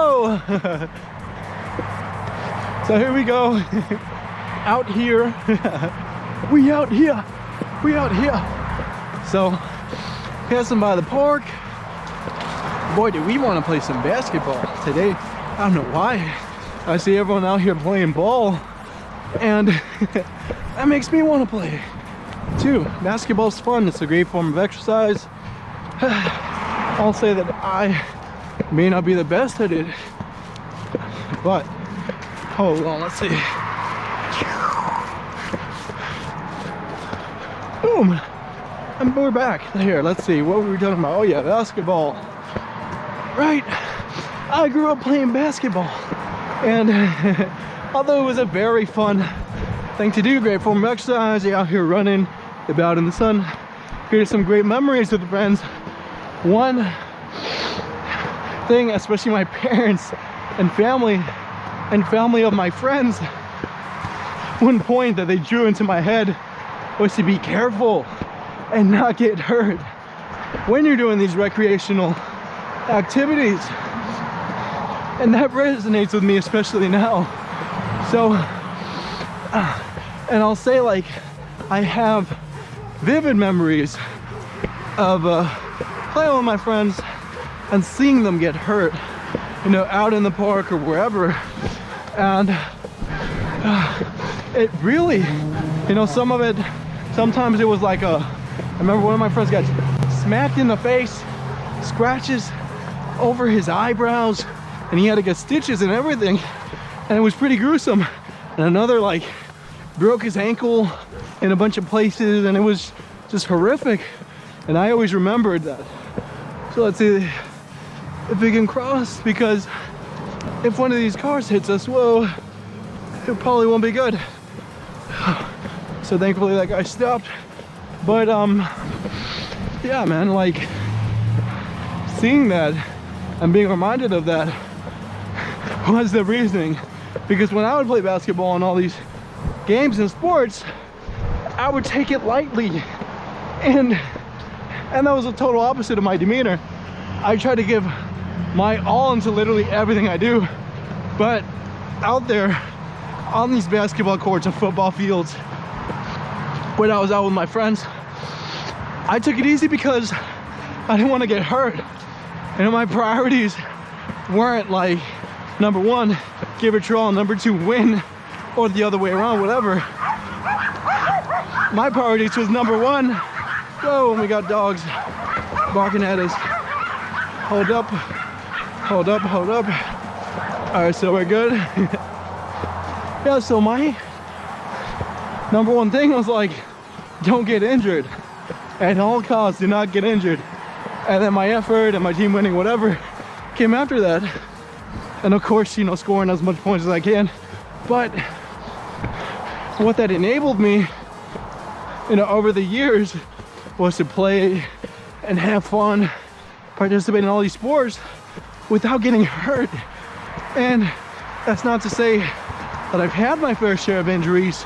go. So here we go. Out here. We out here. We out here. So passing by the park. Boy, do we want to play some basketball today. I don't know why. I see everyone out here playing ball, and that makes me want to play too. Basketball's fun. It's a great form of exercise. I'll say that I may not be the best at it, but hold on, let's see. Boom, and we're back. Here, let's see, what were we talking about? Oh yeah, basketball. Right, I grew up playing basketball, and although it was a very fun thing to do, great form of exercise, you're out here running about in the sun, here's some great memories with friends. One thing, especially my parents and family of my friends, one point that they drew into my head was to be careful and not get hurt when you're doing these recreational activities, and that resonates with me especially now. So and I'll say, like, I have vivid memories of playing with my friends and seeing them get hurt, you know, out in the park or wherever. And it really, you know, some of it, sometimes it was like I remember one of my friends got smacked in the face, scratches over his eyebrows, and he had to get stitches and everything, and it was pretty gruesome. And another, like, broke his ankle in a bunch of places, and it was just horrific. And I always remembered that. So let's see if we can cross, because if one of these cars hits us, whoa, it probably won't be good. So thankfully that guy stopped. But yeah, man, like, seeing that and being reminded of that was the reasoning. Because when I would play basketball and all these games and sports, I would take it lightly, and that was a total opposite of my demeanor. I try to give my all into literally everything I do, but out there on these basketball courts and football fields, when I was out with my friends, I took it easy because I didn't want to get hurt. And my priorities weren't like, number one, give it your all, number two, win, or the other way around, whatever. My priorities was number one. Whoa, and we got dogs barking at us. Hold up, hold up, hold up. All right, so we're good. Yeah, so my number one thing was like, don't get injured. At all costs, do not get injured. And then my effort and my team winning, whatever, came after that. And of course, you know, scoring as much points as I can. But what that enabled me, you know, over the years, was to play and have fun, participate in all these sports without getting hurt. And that's not to say that I've had my fair share of injuries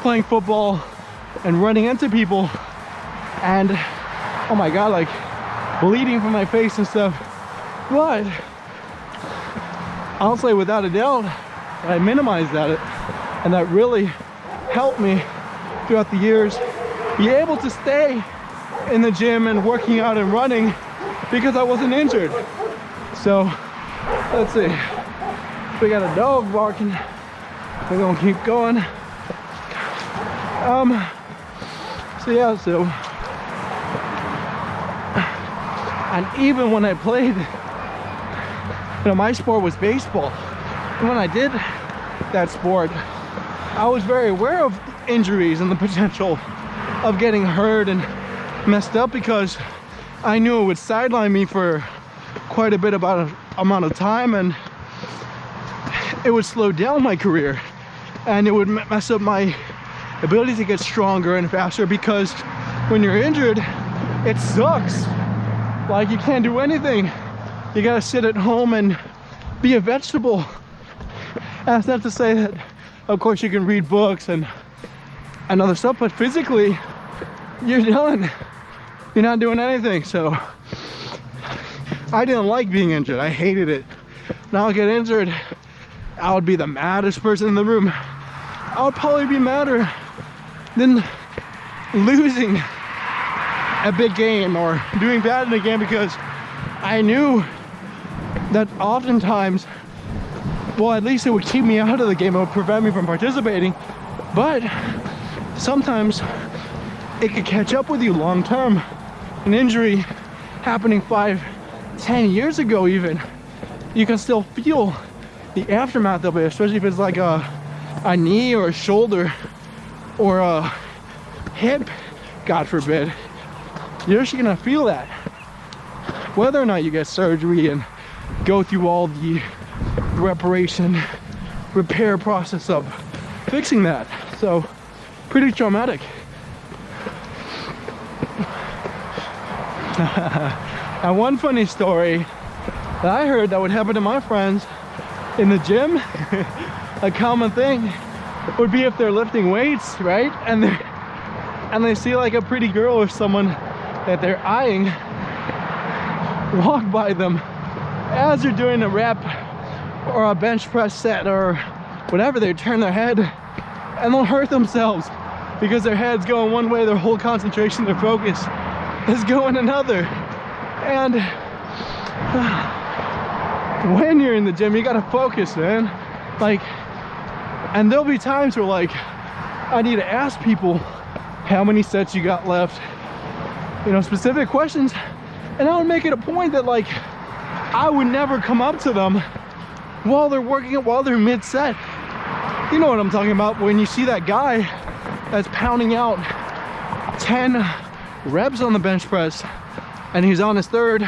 playing football and running into people and, oh my God, like bleeding from my face and stuff. But I'll say without a doubt, I minimized that, and that really helped me throughout the years be able to stay in the gym and working out and running because I wasn't injured. So let's see, we got a dog barking. We're gonna keep going. So yeah, so, and even when I played, you know, my sport was baseball. And when I did that sport, I was very aware of injuries and the potential of getting hurt and messed up, because I knew it would sideline me for quite a bit about an amount of time, and it would slow down my career, and it would mess up my ability to get stronger and faster, because when you're injured, it sucks. Like, you can't do anything. You gotta sit at home and be a vegetable. That's not to say that, of course, you can read books and other stuff, but physically, you're done. You're not doing anything. So I didn't like being injured. I hated it. and I'll get injured, I would be the maddest person in the room. I would probably be madder than losing a big game or doing bad in a game, because I knew that oftentimes, well, at least it would keep me out of the game, it would prevent me from participating, but sometimes it could catch up with you long term. An injury happening 5-10 years ago even, you can still feel the aftermath of it, especially if it's like a knee or a shoulder or a hip, God forbid. You're just gonna feel that whether or not you get surgery and go through all the repair process of fixing that. So pretty traumatic. And one funny story that I heard that would happen to my friends in the gym, a common thing would be if they're lifting weights, right? And they see like a pretty girl or someone that they're eyeing walk by them as they're doing a rep or a bench press set or whatever. They turn their head and they'll hurt themselves because their head's going one way, their whole concentration, their focus is going another. And when you're in the gym, you gotta focus, man. Like, and there'll be times where like I need to ask people how many sets you got left, you know, specific questions, and I would make it a point that like I would never come up to them while they're working it, while they're mid-set. You know what I'm talking about, when you see that guy that's pounding out 10 reps on the bench press and he's on his third,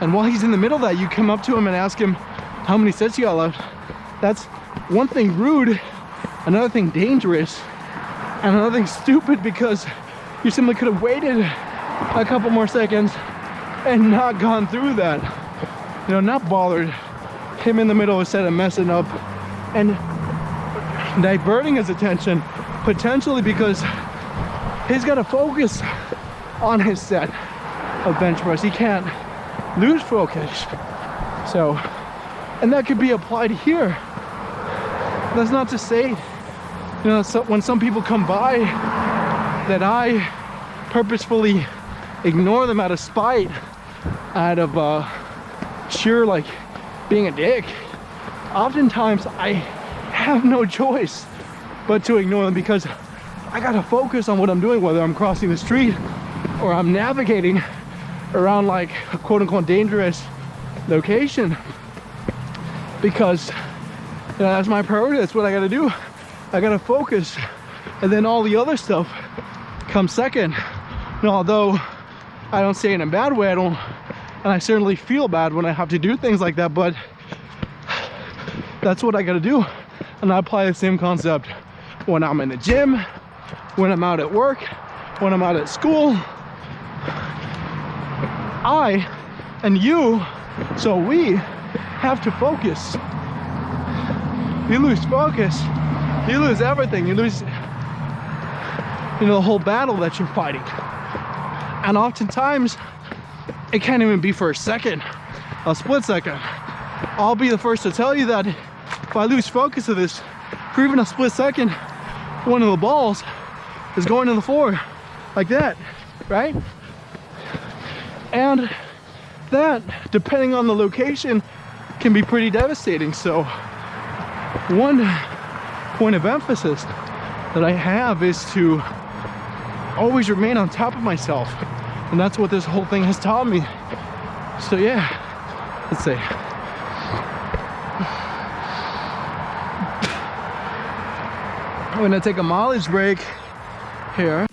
and while he's in the middle of that, you come up to him and ask him how many sets you got left. That's one thing rude, another thing dangerous, and another thing stupid, because you simply could have waited a couple more seconds and not gone through that. You know, not bothered him in the middle of a set and messing up and diverting his attention, potentially because he's got to focus on his set of bench press. He can't lose focus. So, and that could be applied here. That's not to say, you know, so when some people come by that I purposefully ignore them out of spite, out of sheer like being a dick. Oftentimes I have no choice but to ignore them, because I gotta focus on what I'm doing, whether I'm crossing the street or I'm navigating around like a quote-unquote dangerous location, because you know, that's my priority. That's what I gotta do. I gotta focus, and then all the other stuff comes second. You know, although I don't say it in a bad way, and I certainly feel bad when I have to do things like that, but that's what I gotta do. And I apply the same concept when I'm in the gym, when I'm out at work, when I'm out at school. I and you, so we have to focus. You lose focus, you lose everything. You lose, you know, the whole battle that you're fighting. And oftentimes it can't even be for a second, a split second. I'll be the first to tell you that if I lose focus of this for even a split second, one of the balls is going to the floor like that, right? And that, depending on the location, can be pretty devastating. So one point of emphasis that I have is to always remain on top of myself, and that's what this whole thing has taught me. So yeah, let's see. I'm gonna take a mileage break here.